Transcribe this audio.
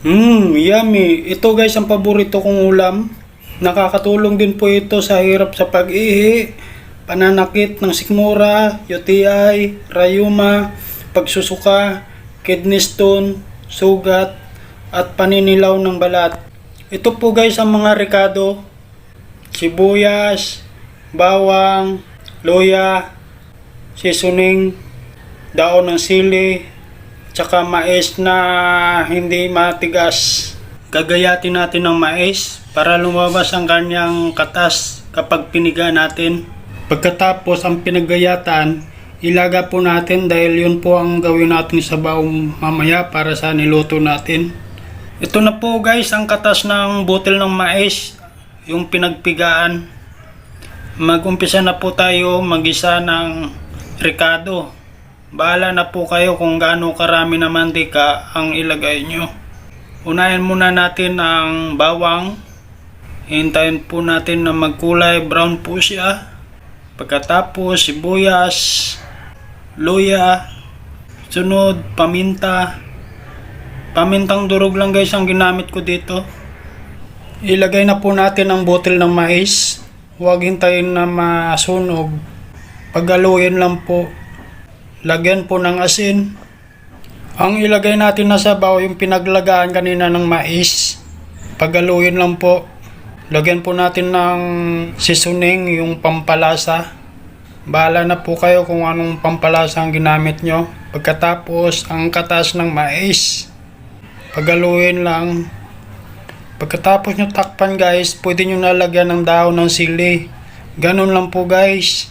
Yummy. Ito guys ang paborito kong ulam. Nakakatulong din po ito sa hirap sa pag-ihi, pananakit ng sikmura, UTI, rayuma, pagsusuka, kidney stone, sugat, at paninilaw ng balat. Ito po guys ang mga rekado: sibuyas, bawang, luya, seasoning, daon ng sili, tsaka mais na hindi matigas. Gagayatin natin ng mais para lumabas ang kanyang katas kapag piniga natin. Pagkatapos ang pinagayatan, ilaga po natin dahil yun po ang gawin natin sa sabaw mamaya para sa niluto natin. Ito na po guys ang katas ng butil ng mais, yung pinagpigaan. Mag-umpisa na po tayo magisa ng rekado. Bahala na po kayo kung gaano karami na mantika ang ilagay nyo. Unahin muna natin ang bawang. Hintayin po natin na magkulay brown po siya. Pagkatapos sibuyas, luya, sunod paminta. Pamintang durog lang guys ang ginamit ko dito. Ilagay na po natin ang butil ng mais. Huwag hintayin na masunog. Pagaluin lang po. Lagyan po ng asin. Ang ilagay natin na sabaw yung pinaglagaan kanina ng mais. Pagaluin lang po. Lagyan po natin ng seasoning, yung pampalasa. Bahala na po kayo kung anong pampalasa ang ginamit nyo. Pagkatapos ang katas ng mais. Pagaluin lang. Pagkatapos nyo takpan guys, pwede nyo nalagyan ng daon ng sili. Ganun lang po guys.